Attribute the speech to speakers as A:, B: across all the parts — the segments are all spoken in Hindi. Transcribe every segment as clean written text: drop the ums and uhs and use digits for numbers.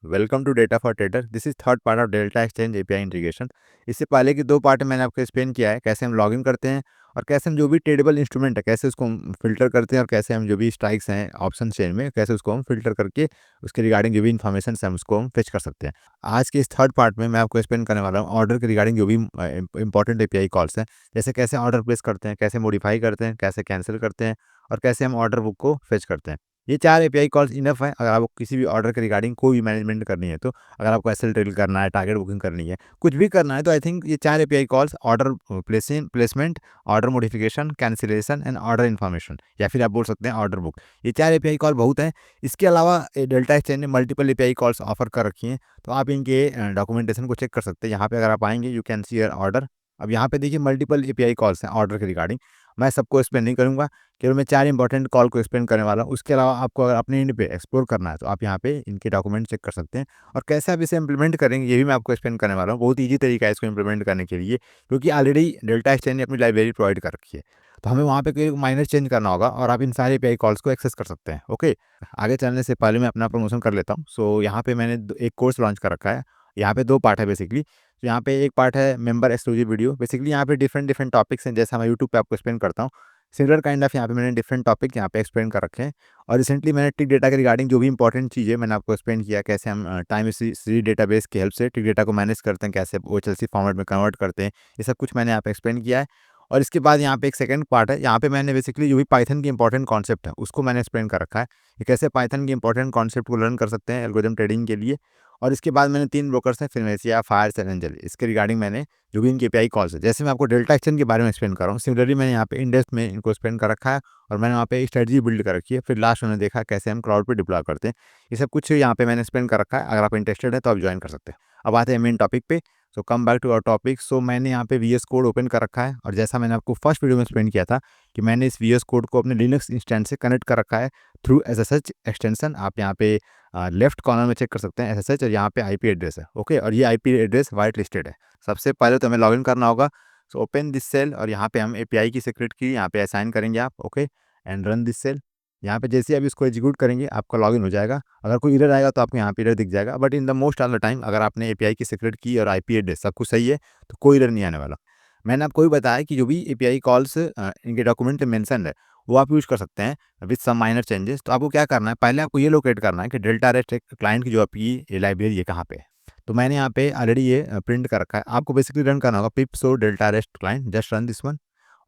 A: Welcome to data for trader. This is third part of Delta Exchange API integration. इससे पहले की दो पार्ट मैंने आपको एक्सप्लेन किया है कैसे हम लॉगिन करते हैं और कैसे हम जो भी ट्रेडेबल इंस्ट्रूमेंट है कैसे उसको हम फिल्टर करते हैं और कैसे हम जो भी स्ट्राइक्स हैं ऑप्शन चेन में कैसे उसको हम फिल्टर करके उसके रिगार्डिंग जो भी इन्फॉर्मेशन है हम उसको हम फेच कर सकते हैं। आज के इस थर्ड पार्ट में मैं आपको एक्सप्लेन करने वाला हूँ ऑर्डर के रिगार्डिंग जो भी इंपॉर्टेंट एपीआई कॉल्स हैं, जैसे कैसे ऑर्डर प्लेस करते हैं, कैसे मॉडिफाई करते हैं, कैसे कैंसिल करते हैं और कैसे हम ऑर्डर बुक को फेच करते हैं। ये 4 एपीआई कॉल्स इनफ है अगर आपको किसी भी ऑर्डर के रिगार्डिंग कोई भी मैनेजमेंट करनी है। तो अगर आपको एसएल ट्रेल करना है, टारगेट बुकिंग करनी है, कुछ भी करना है, तो आई थिंक ये 4 API calls order placement, order modification, cancellation and order information, या फिर आप बोल सकते हैं ऑर्डर बुक, ये 4 एपीआई कॉल बहुत हैं। इसके अलावा डेल्टा एक्सचेंज ने मल्टीपल एपीआई कॉल्स ऑफर कर रखी हैं, तो आप इनके डॉक्यूमेंटेशन को चेक कर सकते हैं। यहाँ पे अगर आप आएंगे you can see your order. अब यहाँ पे देखिए मल्टीपल एपीआई कॉल्स हैं ऑर्डर के रिगार्डिंग। मैं सबको एक्सप्लेन नहीं करूँगा, केवल मैं 4 इंपॉर्टेंट कॉल को एक्सप्लेन करने वाला हूँ। उसके अलावा आपको अगर अपने एंड पे एक्सप्लोर करना है तो आप यहाँ पे इनके डॉक्यूमेंट चेक कर सकते हैं और कैसे आप इसे इंप्लीमेंट करेंगे ये भी मैं आपको एक्सप्लेन करने वाला हूँ। बहुत ईजी तरीका है इसको इंप्लीमेंट करने के लिए, क्योंकि ऑलरेडी डेल्टा एक्सचेंज ने अपनी लाइब्रेरी प्रोवाइड कर रखी है। तो हमें वहाँ पे कोई माइनर चेंज करना होगा और आप इन सारे एपीआई कॉल्स को एक्सेस कर सकते हैं। ओके, आगे चलने से पहले मैं अपना प्रमोशन कर लेता हूँ। सो यहाँ पे मैंने एक कोर्स लॉन्च कर रखा है। यहाँ पे 2 पार्ट है बेसिकली। तो यहाँ पे एक पार्ट है मेंबर एक्सक्लूसिव वीडियो। बेसिकली यहाँ पे डिफरेंट डिफरेंट टॉपिक्स हैं, जैसे मैं यूट्यूब पे आपको एक्सप्लेन करता हूँ। सिमिलर काइंड ऑफ यहाँ पे मैंने डिफरेंट टॉपिक यहाँ पे एक्सप्लेन कर रखे हैं। और रिसेंटली मैंने टिक डेटा के रिगार्डिंग जो भी इंपॉर्टेंट चीज़ है मैंने आपको एक्सप्लेन किया, कैसे हम टाइम सीरीज डेटाबेस की हेल्प से टिक डेटा को मैनेज करते हैं, कैसे ओएचएलसी फॉर्मेट में कन्वर्ट करते हैं, ये सब कुछ मैंने यहाँ पे एक्सप्लेन किया है। और इसके बाद यहाँ पे एक सेकंड पार्ट है, यहाँ पे मैंने बेसिकली जो भी पाइथन की इंपॉर्टेंट कॉन्सेप्ट है उसको मैंने एक्सप्लेन कर रखा है कि कैसे पाइथन की इंपॉर्टेंट कॉन्सेप्ट को लर्न कर सकते हैं एल्गोरिथम ट्रेडिंग के लिए। और इसके बाद मैंने 3 ब्रोकर्स हैं, फिनोमेसिया, फायर्स एंड एंजल, इसके रिगार्डिंग मैंने जो भी इनके एपीआई कॉल्स है, जैसे मैं आपको डेल्टा एक्सचेंज के बारे में एक्सप्लेन कर रहा हूँ, सिमिलरली मैंने यहाँ पे इंडेक्स में इनको एक्सप्लेन कर रखा है और मैंने वहाँ पे स्ट्रेटजी बिल्ड कर रखी है। फिर लास्ट मैंने देखा कैसे हम क्लाउड पे डिप्लॉय करते हैं, ये सब कुछ यहाँ पे मैंने एक्सप्लेन कर रखा है। अगर आप इंटरेस्टेड है तो आप ज्वाइन कर सकते हैं। अब आते हैं मेन टॉपिक पे। So come back to our topic. So मैंने यहाँ पे वीएस कोड ओपन कर रखा है और जैसा मैंने आपको फर्स्ट वीडियो में एक्सप्लेन किया था कि मैंने इस वीएस कोड को अपने लिनक्स इंस्टेंस से कनेक्ट कर रखा है थ्रू एसएसएच एक्सटेंशन। आप यहाँ पे लेफ्ट कॉर्नर में चेक कर सकते हैं एसएसएच, और यहाँ पे आईपी एड्रेस है। ओके, और ये आईपी एड्रेस वाइट लिस्टेड है। सबसे पहले तो हमें लॉगिन करना होगा। सो ओपन दिस सेल और यहाँ पे हम एपीआई की सीक्रेट की यहाँ पे असाइन करेंगे आप। Okay, and run this cell. यहाँ पे जैसे आप इसको एग्जीक्यूट करेंगे आपका लॉगिन हो जाएगा। अगर कोई एरर आएगा तो आपको यहाँ पे एरर दिख जाएगा, but in the most of the time अगर आपने एपीआई की सीक्रेट की और आईपी एड्रेस सब कुछ सही है तो कोई एरर नहीं आने वाला। मैंने आपको भी बताया कि जो भी एपीआई कॉल्स इनके डॉक्यूमेंट में मेंशन है वो आप यूज़ कर सकते हैं विद सम माइनर चेंजेस। तो आपको क्या करना है, पहले आपको ये लोकेट करना है कि डेल्टा रेस्ट क्लाइंट की जो आपकी ये लाइब्रेरी है कहाँ पे है। तो मैंने यहाँ पे ऑलरेडी ये प्रिंट कर रखा है। आपको बेसिकली रन करना होगा pip so delta rest client, just run this one.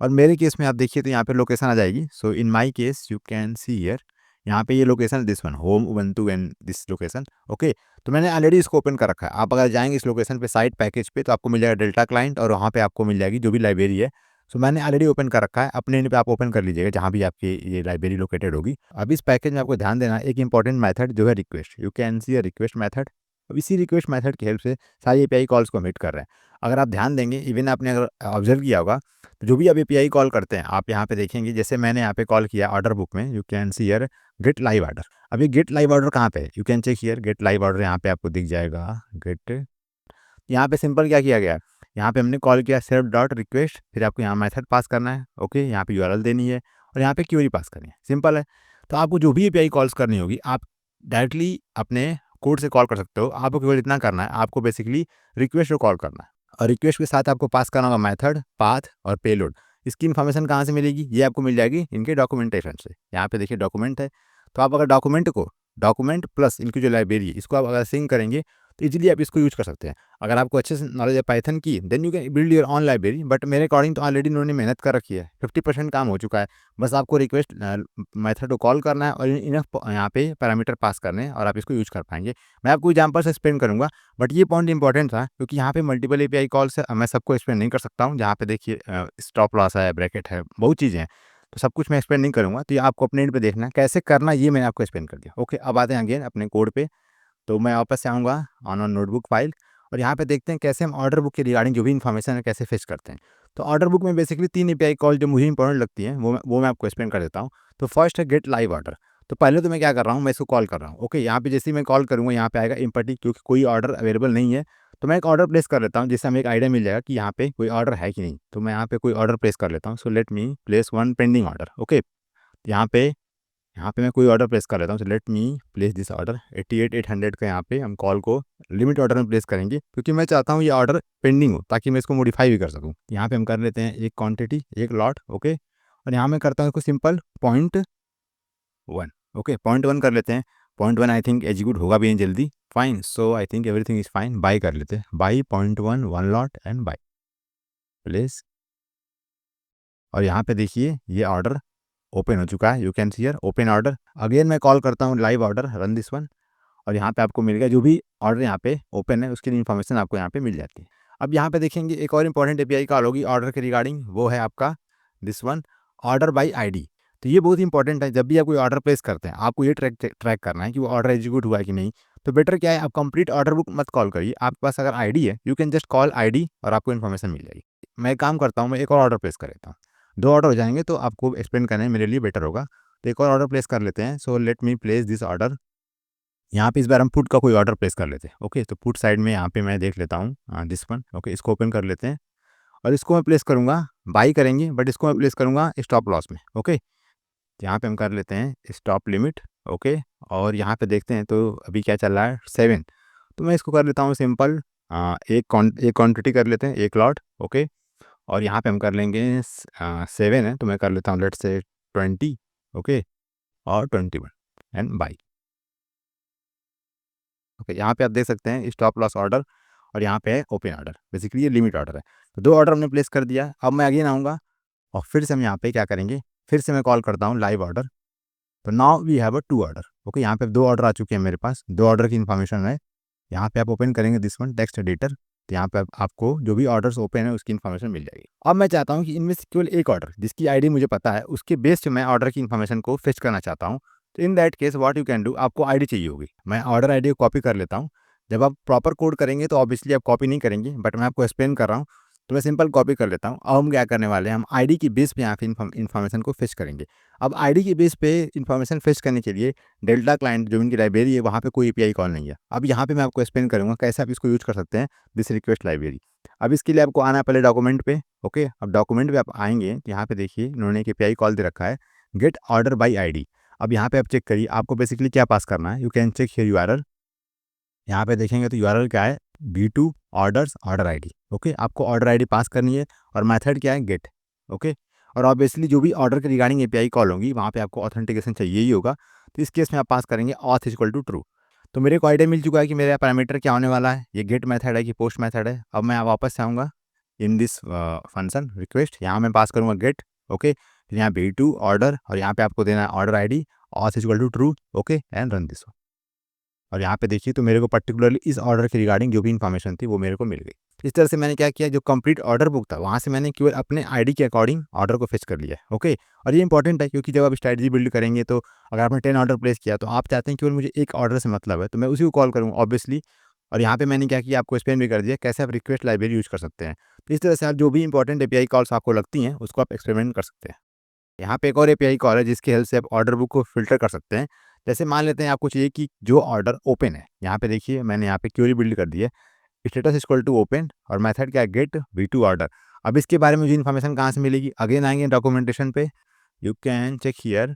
A: और मेरे केस में आप देखिए तो यहाँ पे लोकेशन आ जाएगी। So in my case you can see here, यहाँ पे ये location this one, home Ubuntu and this location. Okay, तो मैंने ऑलरेडी इसको ओपन कर रखा है। आप अगर जाएंगे इस लोकेशन पे साइट पैकेज पे तो आपको मिल जाएगा डेल्टा क्लाइंट और वहाँ पे आपको मिल जाएगी जो भी लाइब्रेरी है। सो मैंने ऑलरेडी ओपन कर रखा है। अपने एंड पे आप ओपन कर लीजिएगा जहाँ भी आपकी ये लाइब्रेरी लोकेटेड होगी। अब इस पैकेज में आपको ध्यान देना है एक इंपॉर्टेंट मेथड जो है request. You can C a request method. अब इसी रिक्वेस्ट मेथड की हेल्प से सारी एपीआई कॉल्स को मीट कर रहे हैं। अगर आप ध्यान देंगे, इवन आपने अगर ऑब्जर्व किया होगा, तो जो भी आप एपीआई कॉल करते हैं आप यहाँ पे देखेंगे, जैसे मैंने यहाँ पे कॉल किया ऑर्डर बुक में, you can see here get live order. अब ये गेट लाइव ऑर्डर कहाँ पे है, you can check here get live order, यहाँ पे आपको दिख जाएगा गेट। यहाँ पे सिंपल क्या किया गया है, यहाँ पे हमने कॉल किया सेल्फ डॉट रिक्वेस्ट, फिर आपको यहाँ मेथड पास करना है। ओके, यहाँ पे यूआरएल देनी है और यहाँ पे क्वेरी पास करनी है, सिंपल है। तो आपको जो भी एपीआई कॉल्स करनी होगी आप डायरेक्टली अपने कोड से कॉल कर सकते हो। आपको केवल इतना करना है, आपको बेसिकली रिक्वेस्ट को कॉल करना है और रिक्वेस्ट के साथ आपको पास करना होगा मेथड, पाथ और पेलोड। इसकी इन्फॉर्मेशन कहाँ से मिलेगी, ये आपको मिल जाएगी इनके डॉक्यूमेंटेशन से। यहाँ पे देखिए डॉक्यूमेंट है, तो आप अगर डॉक्यूमेंट प्लस इनकी जो लाइब्रेरी है इसको आप अगर सिंक करेंगे तो इजीली आप इसको यूज़ कर सकते हैं। अगर आपको अच्छे से नॉलेज है पाइथन की then you can build your own library, but मेरे अकॉर्डिंग तो ऑलरेडी उन्होंने मेहनत कर रखी है, 50% काम हो चुका है। बस आपको रिक्वेस्ट मेथड को कॉल करना है और इनफ यहाँ पे पैरामीटर पास करने हैं और आप इसको यूज़ कर पाएंगे। मैं आपको एग्जाम्पल से एक्सप्लेन करूँगा, बट ये पॉइंट इंपॉर्टेंट था क्योंकि यहाँ पे मल्टीपल एपीआई कॉल्स है। मैं सबको एक्सप्लेन नहीं कर सकता हूँ। जहाँ पे देखिए स्टॉप लॉस है, ब्रैकेट है, बहुत चीज़ें हैं, तो सब कुछ मैं एक्सप्लेन नहीं करूँगा। तो ये आपको अपने एंड पे देखना है कैसे करना, ये मैंने आपको एक्सप्लेन कर दिया। ओके, अब आते हैं अगेन अपने कोड पे। तो मैं वापस से आऊँगा ऑन नोटबुक फाइल और यहाँ पे देखते हैं कैसे हम ऑर्डर बुक के रिगार्डिंग जो भी इन्फॉर्मेशन है कैसे फेच करते हैं। तो ऑर्डर बुक में बेसिकली 3 एपीआई कॉल जो मुझे इंपॉर्टेंट लगती हैं वो मैं आपको एक्सप्लेन कर देता हूँ। तो फर्स्ट है गेट लाइव ऑर्डर। तो पहले तो मैं क्या कर रहा हूँ, मैं इसको कॉल कर रहा हूँ। ओके, यहाँ पे जैसे ही मैं कॉल करूँगा यहाँ पे आएगा एम्पटी, क्योंकि कोई ऑर्डर अवेलेबल नहीं है। तो मैं एक ऑर्डर प्लेस कर लेता हूँ जिससे हमें एक आइडिया मिल जाएगा कि यहाँ पे कोई ऑर्डर है कि नहीं। तो मैं यहाँ पे कोई ऑर्डर प्लेस कर लेता हूँ। सो let me place one pending order. Okay, यहाँ पे यहाँ पे मैं कोई ऑर्डर प्लेस कर लेता हूँ। Let me place this order 88,800 का। यहाँ पे हम कॉल को लिमिट ऑर्डर में प्लेस करेंगे क्योंकि मैं चाहता हूँ ये ऑर्डर पेंडिंग हो ताकि मैं इसको मॉडिफाई भी कर सकूँ। यहाँ पे हम कर लेते हैं एक क्वांटिटी, एक लॉट, ओके। और यहाँ मैं करता हूँ इसको सिंपल 0.1, ओके। 0.1 कर लेते हैं। 0.1 आई थिंक एग्जीक्यूट होगा भी नहीं जल्दी। Fine, so I think everything is fine. By कर लेते हैं, by 0.1 1 lot and by place. और यहाँ पे देखिए ये ऑर्डर ओपन हो चुका है। You can see here open order. Again मैं कॉल करता हूँ live order, run this one. और यहाँ पे आपको मिल गया जो भी ऑर्डर यहाँ पे ओपन है उसकी इन्फॉर्मेशन आपको यहाँ पे मिल जाती है। अब यहाँ पे देखेंगे एक और इंपॉर्टेंट एपीआई कॉल होगी ऑर्डर के रिगार्डिंग, वो है आपका this one, order by ID. तो ये बहुत इंपॉर्टेंट है। जब भी आप कोई ऑर्डर प्लेस करते हैं आपको ये ट्रैक करना है कि वो ऑर्डर एग्जीक्यूट हुआ है कि नहीं। तो बेटर क्या है, आप कंप्लीट ऑर्डर बुक मत कॉल करिए। आपके पास अगर आईडी है you can just call ID और आपको इन्फॉर्मेशन मिल जाएगी। मैं एक काम करता हूँ, मैं एक और ऑर्डर प्लेस कर लेता हूँ। 2 ऑर्डर हो जाएंगे तो आपको एक्सप्लेन करने में मेरे लिए बेटर होगा। तो एक और ऑर्डर प्लेस कर लेते हैं। सो let me place this order. यहाँ पे इस बार हम पुट का कोई ऑर्डर प्लेस कर लेते हैं, ओके। तो पुट साइड में यहाँ पे मैं देख लेता हूँ दिस वन, ओके। इसको ओपन कर लेते हैं और इसको मैं प्लेस करूँगा, बाई करेंगे बट इसको मैं प्लेस करूँगा स्टॉप लॉस में, ओके। तो यहाँ पे हम कर लेते हैं स्टॉप लिमिट, ओके। और यहाँ पे देखते हैं तो अभी क्या चल रहा है 7। तो मैं इसको कर लेता हूँ सिंपल एक क्वान्टिटी कर लेते हैं, एक लॉट, ओके। और यहाँ पे हम कर लेंगे 7 है तो मैं कर लेता हूँ लेट से 20, ओके। और 21 एंड बाई, ओके। यहाँ पे आप देख सकते हैं स्टॉप लॉस ऑर्डर और यहाँ पे है ओपन ऑर्डर। बेसिकली ये लिमिट ऑर्डर है। तो 2 ऑर्डर हमने प्लेस कर दिया। अब मैं अगेन आऊँगा और फिर से हम यहाँ पे क्या करेंगे, फिर से मैं कॉल करता हूँ लाइव ऑर्डर। तो now we have a 2 order, okay. यहाँ पे 2 ऑर्डर आ चुके हैं मेरे पास, 2 ऑर्डर की इन्फॉर्मेशन है। यहाँ पे आप ओपन करेंगे दिस वन टेक्स्ट एडिटर। तो यहाँ पे आपको जो भी ऑर्डर्स ओपन है उसकी इन्फॉर्मेशन मिल जाएगी। अब मैं चाहता हूँ कि इनमें से केवल एक ऑर्डर जिसकी आईडी मुझे पता है उसके बेस पे मैं ऑर्डर की इन्फॉर्मेशन को फेच करना चाहता हूँ। तो in that case what you can do, आपको आईडी चाहिए होगी। मैं ऑर्डर आईडी को कॉपी कर लेता हूँ। जब आप प्रॉपर कोड करेंगे तो ऑब्वियसली आप कॉपी नहीं करेंगे बट मैं आपको एक्सप्लेन कर रहा हूँ। तो मैं सिंपल कॉपी कर लेता हूँ। अब हम क्या करने वाले हैं, हम आईडी की बेस पे यहाँ पे इन्फॉर्मेशन को फेच करेंगे। अब आईडी की बेस पे इन्फॉर्मेशन फेच करने के लिए डेल्टा क्लाइंट जो इनकी लाइब्रेरी है वहाँ पे कोई एपीआई कॉल नहीं है। अब यहाँ पे मैं आपको एक्सप्लेन करूँगा कैसे आप इसको यूज़ कर सकते हैं, दिस रिक्वेस्ट लाइब्रेरी। अब इसके लिए आपको आना है पहले डॉक्यूमेंट पे, ओके। अब डॉक्यूमेंट पे आप आएंगे तो यहाँ पे देखिए इन्होंने एक एपीआई कॉल दे रखा है गेट ऑर्डर बाई आईडी। अब यहाँ पे आप चेक करिए आपको बेसिकली क्या पास करना है। You can check here URL. यहाँ पे देखेंगे तो यूआरएल क्या है, B2 orders order ID, okay. आपको ऑर्डर आईडी पास करनी है और मेथड क्या है गेट, ओके। और ऑब्वियसली जो भी ऑर्डर के रिगार्डिंग एपीआई कॉल होगी वहाँ पे आपको ऑथेंटिकेशन चाहिए ही होगा। तो इस केस में आप पास करेंगे ऑथ इक्वल टू ट्रू। तो मेरे को आइडिया मिल चुका है कि मेरा पैरामीटर क्या होने वाला है, ये गेट मेथड है कि पोस्ट मेथड है। अब मैं वापस से आऊँगा इन दिस फंक्शन रिक्वेस्ट, यहाँ मैं पास करूँगा गेट, ओके। फिर यहाँ B2 ऑर्डर और यहाँ पे आपको देना है order ID auth equal to true, okay. And run this. और यहाँ पे देखिए तो मेरे को पर्टिकुलरली इस ऑर्डर के रिगार्डिंग जो भी इन्फॉर्मेशन थी वो मेरे को मिल गई। इस तरह से मैंने क्या किया, जो कंप्लीट ऑर्डर बुक था वहाँ से मैंने केवल अपने आईडी के अकॉर्डिंग ऑर्डर को फेच कर लिया, ओके। और ये इंपॉर्टेंट है क्योंकि जब आप स्ट्रैटेजी बिल्ड करेंगे तो अगर आपने 10 ऑर्डर प्लेस किया तो आप चाहते हैं केवल मुझे एक ऑर्डर से मतलब है तो मैं उसी को कॉल करूँगा ऑब्वियसली। और यहाँ पे मैंने क्या किया, आपको एक्सप्लेन भी कर दिया कैसे आप रिक्वेस्ट लाइब्रेरी यूज़ कर सकते हैं। तो इस तरह से आप जो भी इंपॉर्टेंट एपीआई कॉल्स आपको लगती हैं उसको आप एक्सपेरिमेंट कर सकते हैं। यहाँ पे एक और एपीआई कॉल है जिसकी हेल्प से आप ऑर्डर बुक को फ़िल्टर कर सकते हैं। जैसे मान लेते हैं आपको चाहिए कि जो ऑर्डर ओपन है, यहाँ पे देखिए मैंने यहाँ पे क्वेरी बिल्ड कर दी है स्टेटस इक्वल टू ओपन और मेथड क्या है गेट V2 ऑर्डर। अब इसके बारे में मुझे इन्फॉर्मेशन कहाँ से मिलेगी, अगेन आएंगे डॉक्यूमेंटेशन पे, you can check here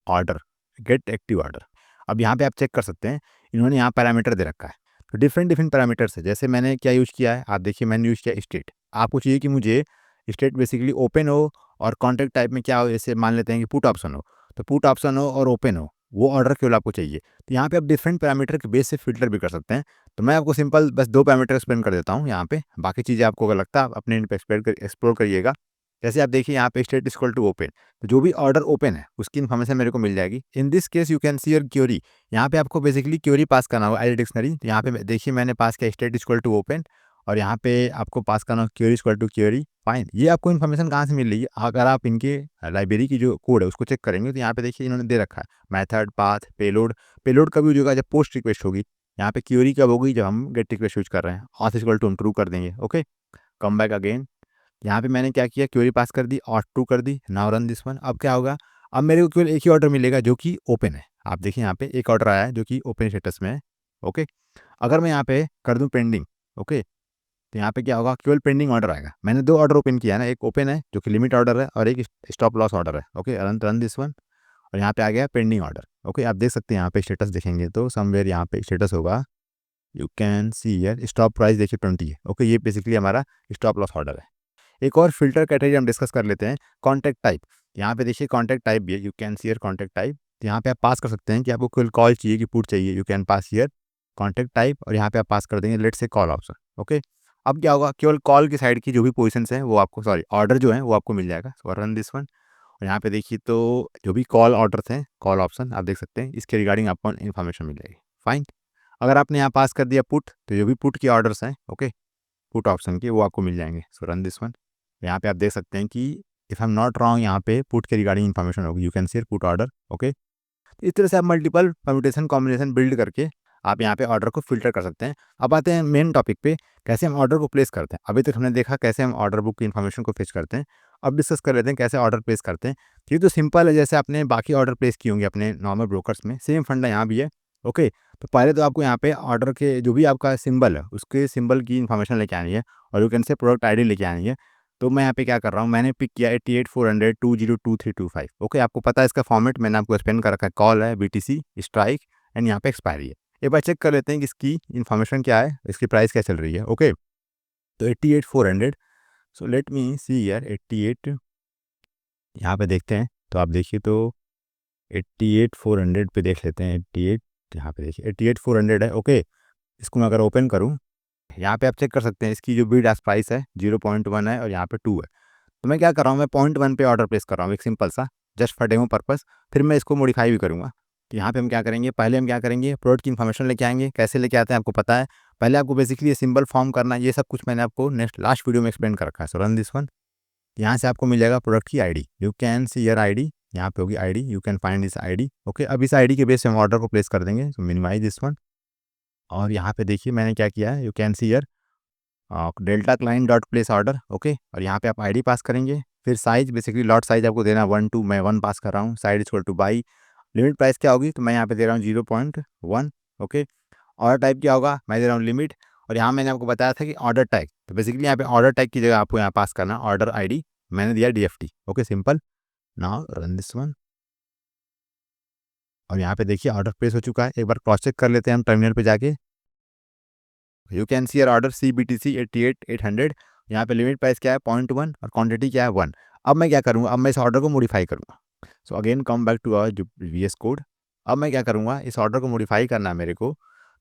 A: order get active order. अब यहाँ पे आप चेक कर सकते हैं इन्होंने यहाँ पैरामीटर दे रखा है। तो डिफरेंट डिफरेंट पैरामीटर्स है। जैसे मैंने क्या यूज़ किया है, आप देखिए मैंने यूज़ किया स्टेट। आपको चाहिए कि मुझे स्टेट बेसिकली ओपन हो और कॉन्ट्रैक्ट टाइप में क्या हो, जैसे मान लेते हैं कि पुट ऑप्शन हो, तो पुट ऑप्शन हो और ओपन हो, वो ऑर्डर केवल आपको चाहिए। तो यहाँ पे आप डिफरेंट पैरामीटर के बेस से फिल्टर भी कर सकते हैं। तो मैं आपको सिंपल बस 2 पैरामीटर एक्सप्लेन कर देता हूँ यहाँ पे, बाकी चीज़ें आपको अगर लगता है आप अपने एंड पे एक्सप्लोर करिएगा। जैसे आप देखिए यहाँ पे स्टेट इक्वल टू ओपन, तो जो भी ऑर्डर ओपन है उसकी इन्फॉर्मेशन मेरे को मिल जाएगी। In this case you can see your query, यहाँ पे आपको बेसिकली क्वेरी पास करना होगा एज डिक्शनरी। तो यहाँ पे देखिए मैंने पास किया स्टेट इक्वल टू ओपन और यहाँ पे आपको पास करना होगा query equal to query. Fine, ये आपको इन्फॉर्मेशन कहाँ से मिल रही है, अगर आप इनके लाइब्रेरी की जो कोड है उसको चेक करेंगे तो यहाँ पे देखिए इन्होंने दे रखा है मैथड पाथ पेलोड। पेलोड कभी यूज होगा जब पोस्ट रिक्वेस्ट होगी, यहाँ पे क्वेरी कब होगी जब हम गेट रिक्वेस्ट यूज कर रहे हैं। ऑथ इक्वल टू हम ट्रू कर देंगे, ओके। कम बैक अगेन, यहाँ पे मैंने क्या किया क्वेरी पास कर दी और टू कर दी, नाउ रन दिस वन। अब क्या होगा, अब मेरे को केवल एक ही ऑर्डर मिलेगा जो कि ओपन है। आप देखिए यहाँ पे एक ऑर्डर आया है जो कि ओपन स्टेटस में है, ओके। अगर मैं यहाँ पे कर दूँ पेंडिंग, ओके, तो यहाँ पे क्या होगा, केवल पेंडिंग ऑर्डर आएगा। मैंने 2 ऑर्डर ओपन किया है ना, एक ओपन है जो कि लिमिट ऑर्डर है और एक स्टॉप लॉस ऑर्डर है, ओके। रन दिस वन और यहाँ पे आ गया पेंडिंग ऑर्डर। ओके, आप देख सकते हैं यहाँ पे स्टेटस देखेंगे तो समवेयर यहाँ पे स्टेटस होगा, you can see here stop price देखिए 20 है। ओके, ये बेसिकली हमारा स्टॉप लॉस ऑर्डर है। एक और फिल्टर कैटेगरी हम डिस्कस कर लेते हैं, कॉन्टैक्ट टाइप। यहाँ पे देखिए कॉन्टैक्ट टाइप भी है, you can see here contact type. यहाँ पे आप पास कर सकते हैं कि आपको केवल कॉल चाहिए कि पुट चाहिए, you can pass here contact type, और यहाँ पे आप पास कर देंगे let's say call option. Okay, अब क्या होगा, केवल कॉल की साइड की जो भी पोजीशंस हैं वो आपको, सॉरी ऑर्डर जो है वो आपको मिल जाएगा। सो रन दिस वन, और यहाँ पे देखिए तो जो भी कॉल ऑर्डर्स हैं, कॉल ऑप्शन आप देख सकते हैं, इसके रिगार्डिंग आपको इन्फॉर्मेशन मिल जाएगी। फाइन, अगर आपने यहाँ पास कर दिया पुट, तो जो भी पुट के ऑर्डर्स हैं, ओके, पुट ऑप्शन के, वो आपको मिल जाएंगे। सो रन दिस वन, यहाँ पे आप देख सकते हैं कि if I am not wrong यहाँ पे पुट के रिगार्डिंग इन्फॉर्मेशन होगी, you can C put order. Okay, इस तरह से आप मल्टीपल परम्यूटेशन कॉम्बिनेशन बिल्ड करके आप यहाँ पे ऑर्डर को फिल्टर कर सकते हैं। अब आते हैं मेन टॉपिक पे, कैसे हम ऑर्डर को प्लेस करते हैं। अभी तक हमने देखा कैसे हम ऑर्डर बुक की इन्फॉर्मेशन को फेच करते हैं, अब डिस्कस कर लेते हैं कैसे ऑर्डर प्लेस करते हैं। ये तो सिंपल है, जैसे आपने बाकी ऑर्डर प्लेस किए होंगे अपने नॉर्मल ब्रोकर्स में, सेम फंडा यहाँ भी है। ओके, तो पहले तो आपको यहाँ पे ऑर्डर के जो भी आपका सिंबल है उसके सिंबल की इन्फॉर्मेशन लेके आनी है, और you can say product ID लेके आनी है। तो मैं यहाँ पे क्या कर रहा हूँ, मैंने पिक किया 88,400 202325। ओके, आपको पता है इसका फॉर्मेट मैंने आपको एक्सप्लेन कर रखा है, कॉल है, बीटीसी, स्ट्राइक एंड यहाँ पे एक्सपायरी है। एक बार चेक कर लेते हैं कि इसकी इन्फॉर्मेशन क्या है, इसकी प्राइस क्या चल रही है। ओके, तो 88,400, सो लेट मी सी यार 88, यहाँ पे देखते हैं। तो आप देखिए तो 88,400 पे देख लेते हैं, 88, यहाँ पे देखिए 88,400 है। ओके, इसको मैं अगर ओपन करूँ, यहाँ पे आप चेक कर सकते हैं इसकी जो बिड आस्क प्राइस है 0.1 है और यहाँ पे 2 है। तो मैं क्या कर रहा हूँ, मैं 0.1 पे ऑर्डर प्लेस कर रहा हूँ, एक सिंपल सा, जस्ट फॉर डेमो पर्पस। फिर मैं इसको मॉडिफाई भी करूँगा। तो यहाँ पे हम क्या करेंगे, पहले हम क्या करेंगे, प्रोडक्ट की इन्फॉर्मेशन लेके आएंगे। कैसे लेके आते हैं आपको पता है, पहले आपको बेसिकली ये सिंबल फॉर्म करना है, ये सब कुछ मैंने आपको लास्ट वीडियो में एक्सप्लेन कर रखा है। सो रन दिस वन, यहाँ से आपको मिल जाएगा प्रोडक्ट की ID, you can see your ID, यहाँ पे होगी ID, you can find this ID. Okay, अब इस आईडी के बेस पे हम ऑर्डर को प्लेस कर देंगे। सो मिनिमाइज दिस वन, और यहाँ पे देखिए मैंने क्या किया है, you can see your delta client dot place order. Okay, और यहाँ पे आप आईडी पास करेंगे, फिर साइज बेसिकली लॉट साइज आपको देना 1 2, मैं 1 पास कर रहा हूँ, side equal two by, limit price क्या होगी, तो मैं यहाँ पे दे रहा हूँ 0.1। ओके, ऑर्डर टाइप क्या होगा, मैं दे रहा हूँ लिमिट, और यहाँ मैंने आपको बताया था कि ऑर्डर टैग, तो बेसिकली यहाँ पे ऑर्डर टैग की जगह आपको यहाँ पास करना ऑर्डर आईडी, मैंने दिया DFT। Okay, simple, now run this one, और यहाँ पे देखिए ऑर्डर प्लेस हो चुका है। एक बार क्रॉस चेक कर लेते हैं हम टर्मिनल पे जाके, you can see your order CBTC 88,800, यहाँ पे लिमिट प्राइस क्या है 0.1 और क्वांटिटी क्या है 1। अब मैं क्या करूँगा, अब मैं इस ऑर्डर को मॉडिफाई करूँगा। So again come back to our VS code. अब मैं क्या करूँगा, इस ऑर्डर को मॉडिफाई करना है मेरे को,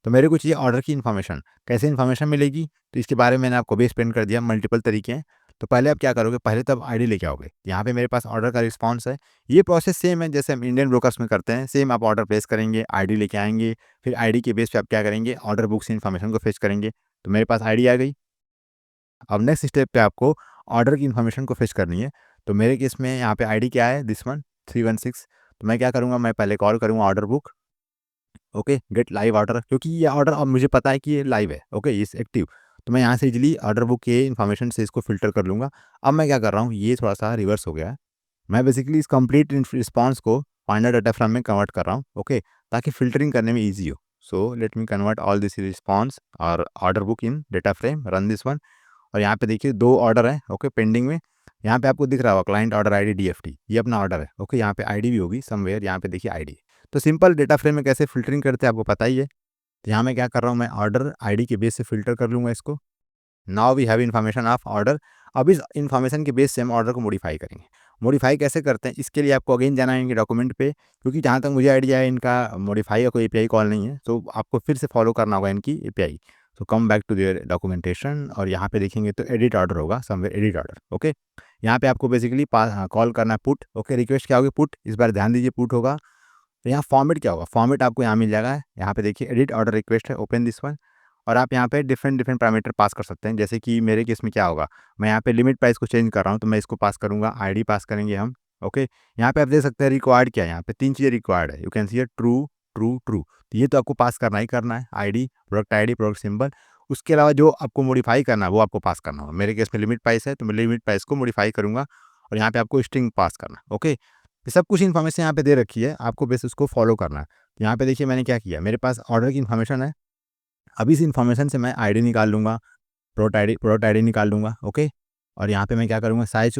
A: तो मेरे को चाहिए ऑर्डर की इन्फॉर्मेशन। कैसे इन्फॉर्मेशन मिलेगी, तो इसके बारे में मैंने आपको भी एक्सप्लेन कर दिया, मल्टीपल तरीके हैं। तो पहले आप क्या करोगे, पहले तो आप आईडी लेके आओगे, यहाँ पे मेरे पास ऑर्डर का रिस्पॉन्स है। ये प्रोसेस सेम है जैसे हम इंडियन ब्रोकर्स में करते हैं, सेम आप ऑर्डर प्लेस करेंगे, आईडी लेके आएंगे, फिर आईडी के बेस पे आप क्या करेंगे, ऑर्डर बुक से इन्फॉर्मेशन को फेच करेंगे। तो मेरे पास आईडी आ गई। अब नेक्स्ट स्टेप पे आपको ऑर्डर की इन्फॉर्मेशन को फेच करनी है। तो मेरे केस में यहाँ पे आईडी क्या है, दिस वन 316। तो मैं क्या करूँगा, मैं पहले कॉल करूँगा order book. Okay, get live order, क्योंकि ये ऑर्डर अब मुझे पता है कि ये लाइव है। ओके, इस एक्टिव, तो मैं यहाँ से इजीली ऑर्डर बुक के इन्फॉर्मेशन से इसको फिल्टर कर लूँगा। अब मैं क्या कर रहा हूँ, ये थोड़ा सा रिवर्स हो गया है, मैं बेसिकली इस कंप्लीट रिस्पॉन्स को फाइंडर डाटा फ्रेम में कन्वर्ट कर रहा हूँ। ओके, ताकि फिल्टरिंग करने में ईजी हो। So let me convert all this response और order book in data frame, run this one, और यहाँ पे देखिए 2 ऑर्डर हैं। ओके, पेंडिंग में, यहाँ पे आपको दिख रहा होगा क्लाइंट ऑर्डर आईडी DFT, ये अपना ऑर्डर है। ओके, यहाँ पे आईडी भी होगी समवेयर, यहाँ पे देखिए आईडी। तो सिंपल डेटा फ्रेम में कैसे फिल्टरिंग करते हैं आपको पता ही है। तो यहाँ मैं क्या कर रहा हूँ, मैं ऑर्डर आईडी के बेस से फिल्टर कर लूँगा इसको। Now we have information of order. अब इस इन्फॉर्मेशन के बेस से हम ऑर्डर को मॉडिफाई करेंगे। मॉडिफाई कैसे करते हैं, इसके लिए आपको अगेन जाना है इनके डॉक्यूमेंट पे, क्योंकि जहाँ तक मुझे आइडिया है इनका मॉडिफाई का कोई API कॉल नहीं है, तो आपको फिर से फॉलो करना होगा इनकी API। तो come back to their documentation, और यहाँ पे देखेंगे तो एडिट ऑर्डर होगा समवेयर, एडिट ऑर्डर। ओके, यहाँ पे आपको बेसिकली कॉल करना है पुट। ओके, रिक्वेस्ट क्या होगी, पुट, इस बार ध्यान दीजिए पुट होगा। तो यहाँ फॉर्मेट क्या होगा, फॉर्मेट आपको यहाँ मिल जाएगा, यहाँ पे देखिए एडिट ऑर्डर रिक्वेस्ट है, ओपन दिस वन, और आप यहाँ पे डिफरेंट डिफरेंट पैरामीटर पास कर सकते हैं। जैसे कि मेरे केस में क्या होगा, मैं यहाँ पे लिमिट प्राइस को चेंज कर रहा हूँ, तो मैं इसको पास करूँगा, आईडी पास करेंगे हम। ओके, यहाँ पे आप देख सकते हैं रिक्वायर्ड क्या है, यहाँ पे 3 चीज़ें रिक्वायर्ड है, you can C true true true. तो ये तो आपको पास करना ही करना है, आईडी, प्रोडक्ट सिंबल। उसके अलावा जो आपको मॉडिफाई करना है वो आपको पास करना होगा। मेरे केस में लिमिट प्राइस है, तो मैं लिमिट प्राइस को मॉडिफाई करूँगा, और यहाँ पे आपको स्ट्रिंग पास करना है। ओके, ये सब कुछ इन्फॉर्मेशन यहाँ पे दे रखी है, आपको बेस उसको फॉलो करना है। यहाँ पे देखिए मैंने क्या किया, मेरे पास ऑर्डर की इन्फॉर्मेशन है, अभी इस इन्फॉर्मेशन से मैं आईडी निकाल लूँगा, प्रोडक्ट आईडी निकाल लूँगा। ओके, और यहाँ पे मैं क्या करूँगा, साइज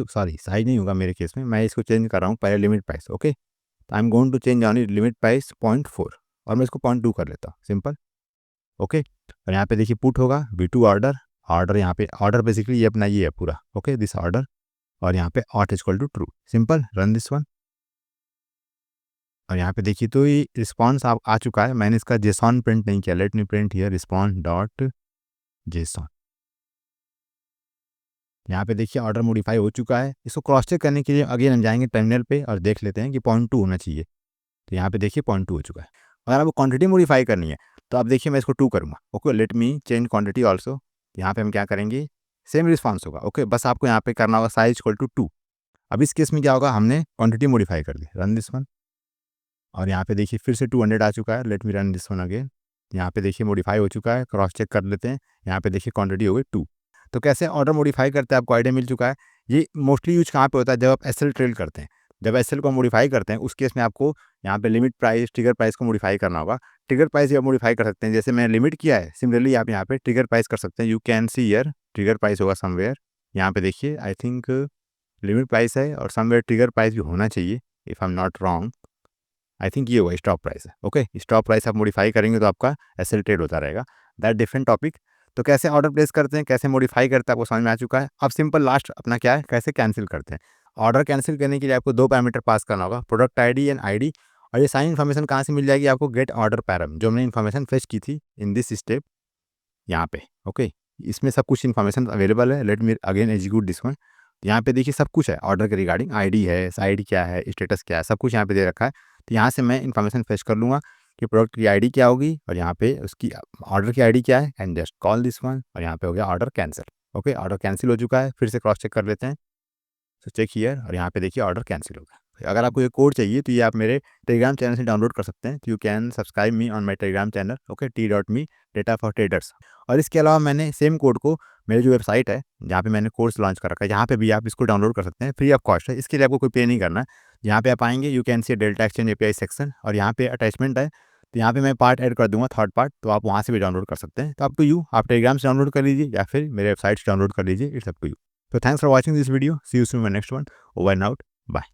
A: नहीं होगा मेरे केस में, मैं इसको चेंज कर रहा हूँ पहले लिमिट प्राइस। ओके, तो I am going to change only limit price 0.4 और मैं इसको 0.2 कर लेता हूँ, सिंपल। ओके, और यहाँ पे देखिए पुट होगा V2 ऑर्डर, ऑर्डर यहाँ पे ऑर्डर बेसिकली ये अपना ये है पूरा। ओके, दिस ऑर्डर, और यहाँ पे auth equal to true, simple, run this one. और यहाँ पे देखिए तो ये रिस्पॉन्स आप आ चुका है, मैंने इसका जेसॉन प्रिंट नहीं किया, let me print here response dot JSON. यहाँ पे देखिए ऑर्डर मॉडिफाई हो चुका है। इसको क्रॉस चेक करने के लिए अगेन हम जाएंगे टर्मिनल पे और देख लेते हैं कि 0.2 होना चाहिए। तो यहाँ पे देखिए 0.2 हो चुका है। अगर आपको क्वांटिटी मॉडिफाई करनी है तो आप देखिए मैं इसको 2 करूँगा। Okay, let me change quantity also. यहाँ पे हम क्या करेंगे, सेम रिस्पॉन्स होगा। ओके, बस आपको यहाँ पे करना होगा साइज इक्वल टू 2। अब इस केस में क्या होगा, हमने क्वांटिटी मॉडिफाई कर दी, रन दिस वन। और यहाँ पे देखिए फिर से 200 आ चुका है, let me run this one again. यहाँ पे देखिए मॉडिफाई हो चुका है, क्रॉस चेक कर लेते हैं। यहाँ पे देखिए क्वांटिटी हो गई 2। तो कैसे ऑर्डर मॉडिफाई करते हैं आपको आइडिया मिल चुका है। ये मोस्टली यूज कहाँ पे होता है, जब आप एसएल ट्रेड करते हैं। जब एसएल को मॉडिफाई करते हैं उस केस में आपको यहाँ पे लिमिट प्राइस, ट्रिगर प्राइस को मॉडिफाई करना होगा। ट्रिगर प्राइस आप मॉडिफाई कर सकते हैं, जैसे मैंने लिमिट किया है, सिमिलरली आप यहाँ पे ट्रिगर प्राइस कर सकते हैं। You can see here trigger price होगा समवेयर। यहाँ पे देखिए आई थिंक लिमिट प्राइस है और समवेयर ट्रिगर प्राइस भी होना चाहिए, if I am not wrong. I think ये होगा स्टॉप प्राइस है। ओके, स्टॉप प्राइस आप मॉडिफाई करेंगे तो आपका एसएल ट्रेड होता रहेगा, दैट डिफरेंट टॉपिक। तो कैसे ऑर्डर प्लेस करते हैं, कैसे मॉडिफाई करते हैं, आपको समझ में आ चुका है। अब सिंपल लास्ट अपना क्या है, कैसे कैंसिल करते हैं। ऑर्डर कैंसिल करने के लिए आपको 2 पैरामीटर पास करना होगा, प्रोडक्ट आईडी एंड आईडी। और ये सारी इन्फॉर्मेशन कहाँ से मिल जाएगी आपको, गेट ऑर्डर पैरम, जो हमने इन्फॉर्मेशन फेच की थी इन दिस स्टेप यहाँ पे। ओके, इसमें सब कुछ इन्फॉर्मेशन अवेलेबल है। Let me again execute this one. यहाँ पे देखिए सब कुछ है ऑर्डर के रिगार्डिंग, आईडी है, साइड क्या है, स्टेटस क्या है, सब कुछ यहाँ पे दे रखा है। तो यहाँ से मैं इन्फॉर्मेशन फेच कर लूँगा कि प्रोडक्ट की आईडी क्या होगी और यहाँ पे उसकी ऑर्डर की आईडी क्या है, and just call this one. और यहाँ पे हो गया order cancel. Okay, order cancel हो चुका है, फिर से क्रॉस चेक कर लेते हैं। तो चेक हियर, और यहाँ पे देखिए ऑर्डर कैंसिल हो गया। अगर आपको ये कोड चाहिए तो ये आप मेरे टेलीग्राम चैनल से डाउनलोड कर सकते हैं। तो you can subscribe me on my Telegram channel, okay, t.me data for traders. और इसके अलावा मैंने सेम कोड को मेरी जो वेबसाइट है जहाँ पे मैंने कोर्स लॉन्च कर रखा है, यहाँ पे भी आप इसको डाउनलोड कर सकते हैं, फ्री ऑफ कॉस्ट है। इसके लिए आपको कोई पे नहीं करना है। यहाँ पे आप आएंगे, you can see Delta Exchange API section, और यहाँ पे अटैचमेंट है। तो यहाँ पे मैं पार्ट ऐड कर दूंगा, थर्ड पार्ट, तो आप वहाँ से भी डाउनलोड कर सकते हैं। तो अप टू यू, आप टेलीग्राम से डाउनलोड कर लीजिए या फिर मेरे वेबसाइट से डाउनलोड कर लीजिए, it's up to you. So thanks for watching this video. See you soon in my next one. Over and out. Bye.